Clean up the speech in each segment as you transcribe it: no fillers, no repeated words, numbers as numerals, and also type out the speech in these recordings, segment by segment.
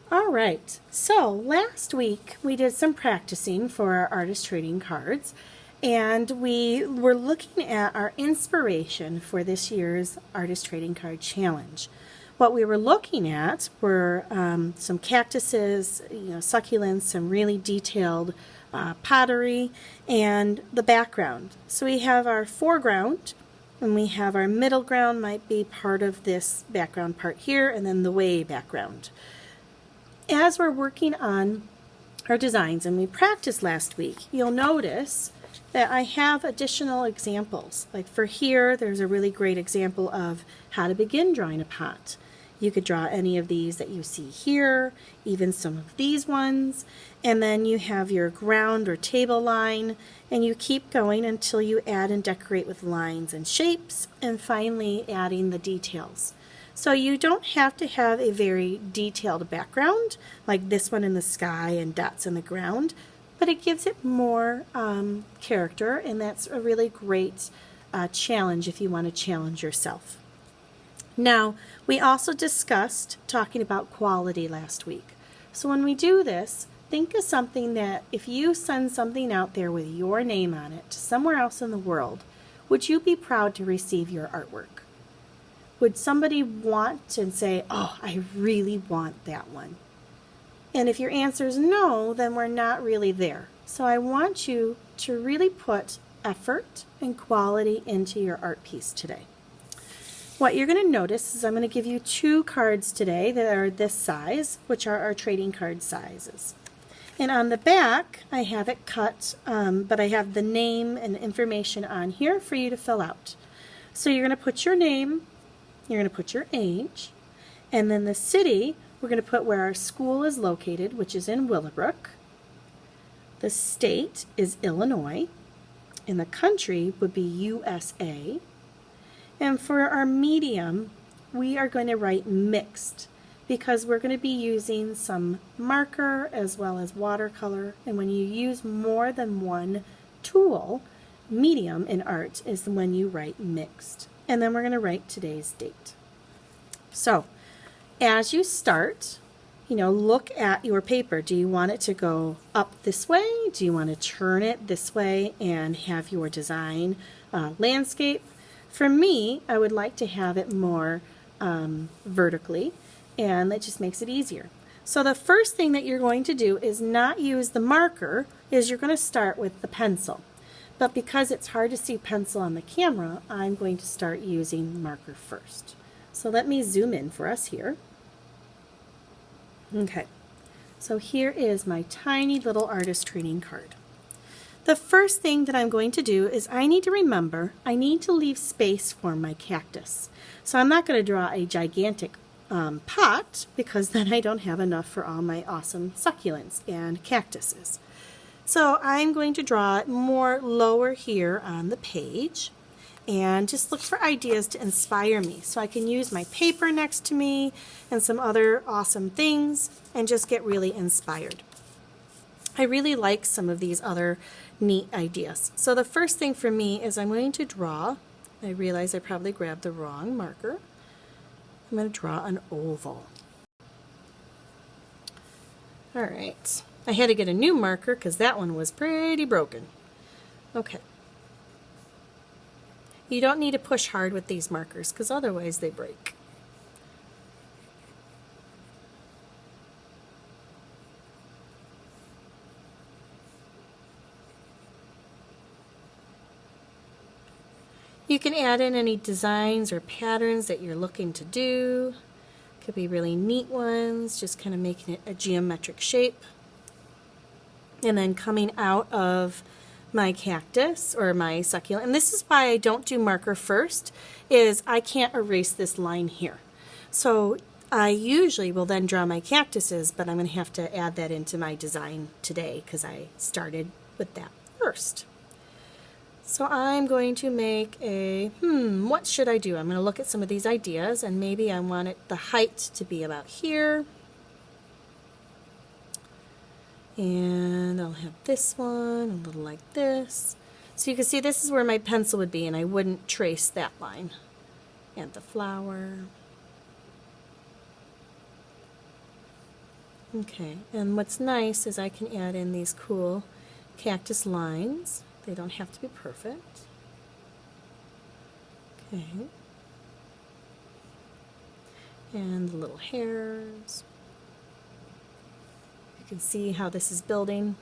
All right, so last week we did some practicing for our artist trading cards, and we were looking at our inspiration for this year's artist trading card challenge. What we were looking at were some cactuses, succulents, some really detailed pottery, and the background. So we have our foreground, and we have our middle ground might be part of this background part here, and then the way background. As we're working on our designs, and we practiced last week, you'll notice that I have additional examples. Like for here, there's a really great example of how to begin drawing a pot. You could draw any of these that you see here, even some of these ones, and then you have your ground or table line, and you keep going until you add and decorate with lines and shapes, and finally adding the details. So you don't have to have a very detailed background, like this one in the sky and dots in the ground, but it gives it more character, and that's a really great challenge if you want to challenge yourself. Now, we also discussed talking about quality last week. So when we do this, think of something that if you send something out there with your name on it to somewhere else in the world, would you be proud to receive your artwork? Would somebody want and say, oh, I really want that one? And if your answer is no, then we're not really there. So I want you to really put effort and quality into your art piece today. What you're going to notice is I'm going to give you 2 cards today that are this size, which are our trading card sizes. And on the back, I have it cut, but I have the name and information on here for you to fill out. So you're going to put your name, you're going to put your age, and then the city, we're going to put where our school is located, which is in Willowbrook. The state is Illinois, and the country would be USA. And for our medium, we are going to write mixed because we're going to be using some marker as well as watercolor. And when you use more than one tool, medium in art is when you write mixed. And then we're going to write today's date. So as you start, look at your paper. Do you want it to go up this way? Do you want to turn it this way and have your design landscape? For me, I would like to have it more vertically, and that just makes it easier. So the first thing that you're going to do is not use the marker, is you're going to start with the pencil. But because it's hard to see pencil on the camera, I'm going to start using marker first. So let me zoom in for us here. Okay, so here is my tiny little artist trading card. The first thing that I'm going to do is I need to remember I need to leave space for my cactus. So I'm not going to draw a gigantic pot because then I don't have enough for all my awesome succulents and cactuses. So I'm going to draw it more lower here on the page and just look for ideas to inspire me. So I can use my paper next to me and some other awesome things and just get really inspired. I really like some of these other neat ideas. So the first thing for me is I'm going to draw, I realize I probably grabbed the wrong marker. I'm going to draw an oval. All right. I had to get a new marker because that one was pretty broken. Okay. You don't need to push hard with these markers because otherwise they break. You can add in any designs or patterns that you're looking to do. Could be really neat ones, just kind of making it a geometric shape. And then coming out of my cactus or my succulent, and this is why I don't do marker first, is I can't erase this line here. So I usually will then draw my cactuses, but I'm going to have to add that into my design today because I started with that first. So I'm going to make a, what should I do? I'm going to look at some of these ideas, and maybe I want the height to be about here. And I'll have this one, a little like this. So you can see this is where my pencil would be, and I wouldn't trace that line. And the flower. Okay, and what's nice is I can add in these cool cactus lines. They don't have to be perfect. Okay. And the little hairs. You can see how this is building.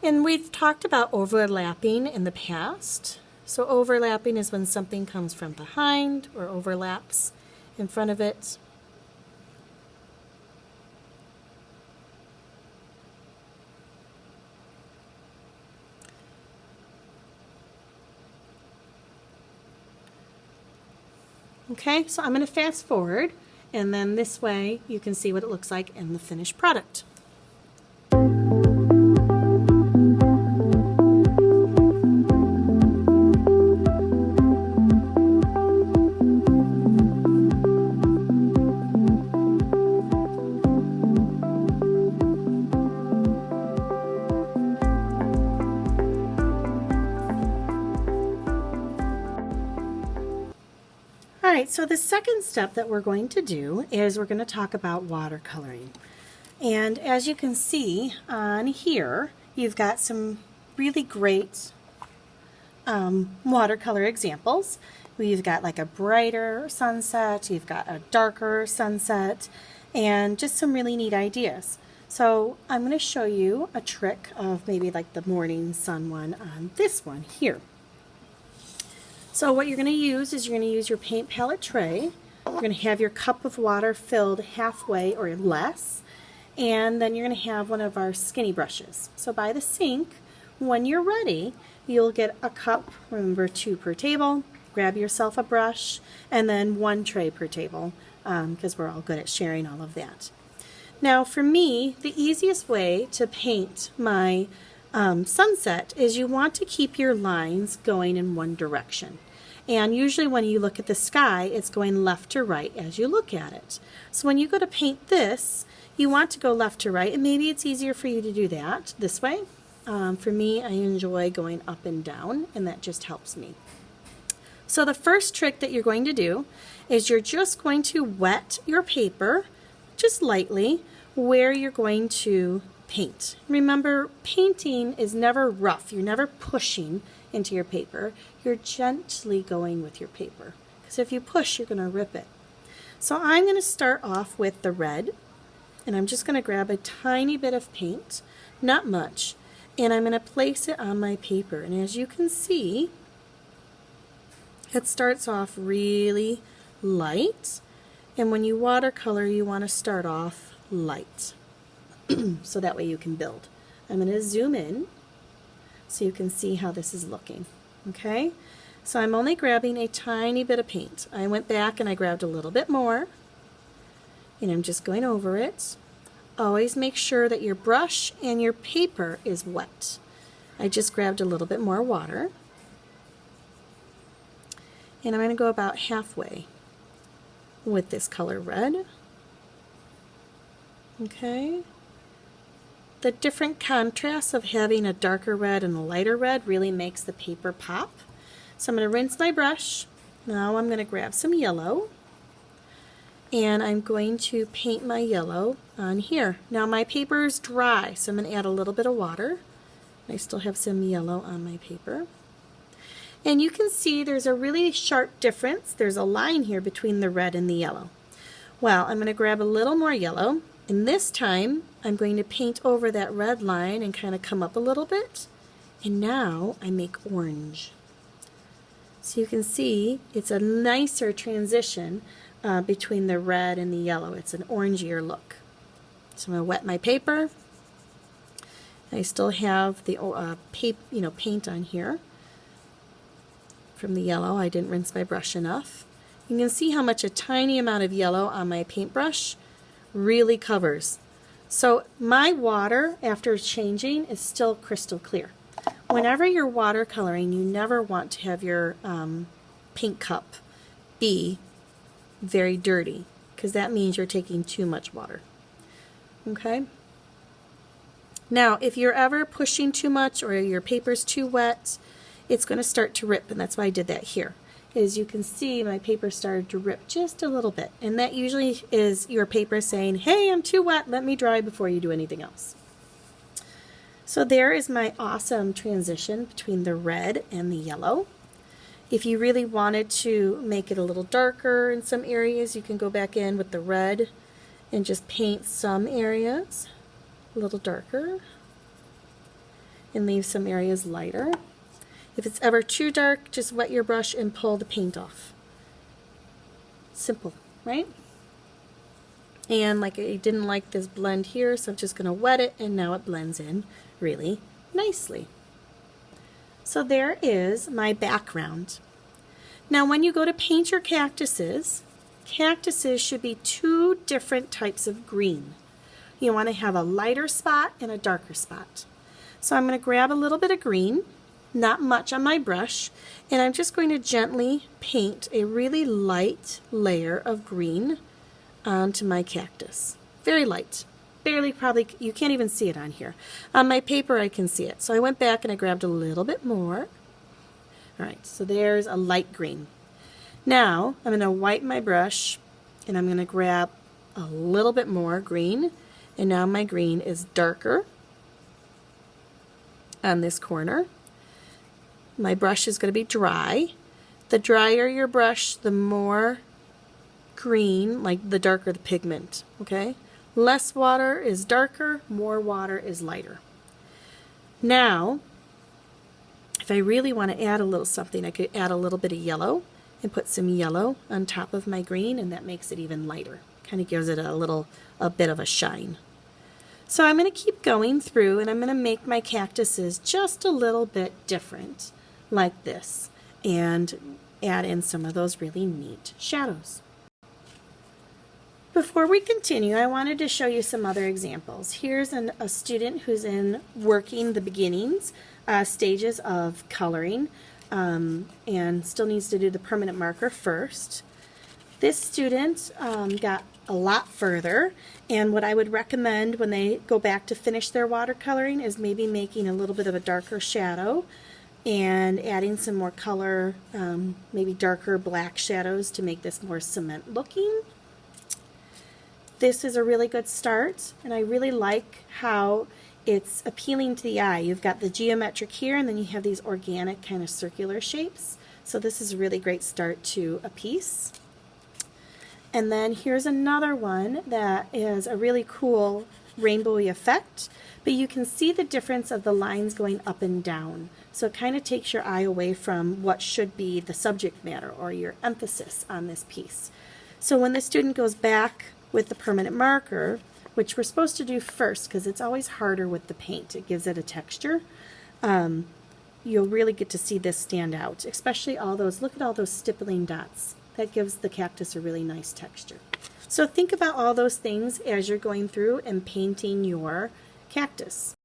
And we've talked about overlapping in the past. So overlapping is when something comes from behind or overlaps in front of it. Okay, so I'm going to fast forward, and then this way you can see what it looks like in the finished product. All right, so the second step that we're going to do is we're going to talk about watercoloring. And as you can see on here, you've got some really great watercolor examples. You've got like a brighter sunset, you've got a darker sunset, and just some really neat ideas. So I'm going to show you a trick of maybe like the morning sun one on this one here. So what you're going to use is you're going to use your paint palette tray. You're going to have your cup of water filled halfway or less, and then you're going to have one of our skinny brushes. So by the sink, when you're ready, you'll get a cup, remember 2 per table, grab yourself a brush, and then 1 tray per table, because we're all good at sharing all of that. Now for me, the easiest way to paint my sunset is you want to keep your lines going in one direction. And usually when you look at the sky, it's going left to right as you look at it. So when you go to paint this, you want to go left to right, and maybe it's easier for you to do that this way. For me, I enjoy going up and down, and that just helps me. So the first trick that you're going to do is you're just going to wet your paper just lightly where you're going to paint. Remember, painting is never rough. You're never pushing into your paper. You're gently going with your paper, because if you push, you're going to rip it. So I'm going to start off with the red, and I'm just going to grab a tiny bit of paint, not much, and I'm going to place it on my paper. And as you can see, it starts off really light, and when you watercolor, you want to start off light. So that way you can build. I'm going to zoom in so you can see how this is looking. Okay, so I'm only grabbing a tiny bit of paint. I went back and I grabbed a little bit more, and I'm just going over it. Always make sure that your brush and your paper is wet. I just grabbed a little bit more water, and I'm going to go about halfway with this color red. Okay. The different contrasts of having a darker red and a lighter red really makes the paper pop. So I'm going to rinse my brush. Now I'm going to grab some yellow, and I'm going to paint my yellow on here. Now my paper is dry, so I'm going to add a little bit of water. I still have some yellow on my paper. And you can see there's a really sharp difference. There's a line here between the red and the yellow. Well, I'm going to grab a little more yellow, and this time I'm going to paint over that red line and kind of come up a little bit. And now I make orange. So you can see it's a nicer transition between the red and the yellow. It's an orangier look. So I'm going to wet my paper. I still have the paint on here from the yellow. I didn't rinse my brush enough. You can see how much a tiny amount of yellow on my paintbrush really covers. So my water, after changing, is still crystal clear. Whenever you're watercoloring, you never want to have your paint cup be very dirty, because that means you're taking too much water. Okay? Now, if you're ever pushing too much or your paper's too wet, it's going to start to rip, and that's why I did that here. is you can see my paper started to rip just a little bit. And that usually is your paper saying, hey, I'm too wet, let me dry before you do anything else. So there is my awesome transition between the red and the yellow. If you really wanted to make it a little darker in some areas, you can go back in with the red and just paint some areas a little darker and leave some areas lighter. If it's ever too dark, just wet your brush and pull the paint off. Simple, right? And like I didn't like this blend here, so I'm just going to wet it, and now it blends in really nicely. So there is my background. Now when you go to paint your cactuses, cactuses should be two different types of green. You want to have a lighter spot and a darker spot. So I'm going to grab a little bit of green, not much on my brush, and I'm just going to gently paint a really light layer of green onto my cactus. Very light. Barely, probably, you can't even see it on here. On my paper I can see it. So I went back and I grabbed a little bit more. Alright, so there's a light green. Now I'm going to wipe my brush and I'm going to grab a little bit more green, and now my green is darker on this corner. My brush is going to be dry. The drier your brush, the more green, like the darker the pigment, okay? Less water is darker, more water is lighter. Now, if I really want to add a little something, I could add a little bit of yellow and put some yellow on top of my green, and that makes it even lighter. Kind of gives it a bit of a shine. So I'm going to keep going through, and I'm going to make my cactuses just a little bit different, like this, and add in some of those really neat shadows. Before we continue, I wanted to show you some other examples. Here's a student who's in working the beginnings stages of coloring and still needs to do the permanent marker first. This student got a lot further, and what I would recommend when they go back to finish their watercoloring is maybe making a little bit of a darker shadow and adding some more color, maybe darker black shadows to make this more cement looking. This is a really good start, and I really like how it's appealing to the eye. You've got the geometric here, and then you have these organic kind of circular shapes. So this is a really great start to a piece. And then here's another one that is a really cool rainbowy effect, but you can see the difference of the lines going up and down. So it kind of takes your eye away from what should be the subject matter or your emphasis on this piece. So when the student goes back with the permanent marker, which we're supposed to do first because it's always harder with the paint, it gives it a texture, you'll really get to see this stand out, especially all those, look at all those stippling dots. That gives the cactus a really nice texture. So think about all those things as you're going through and painting your cactus.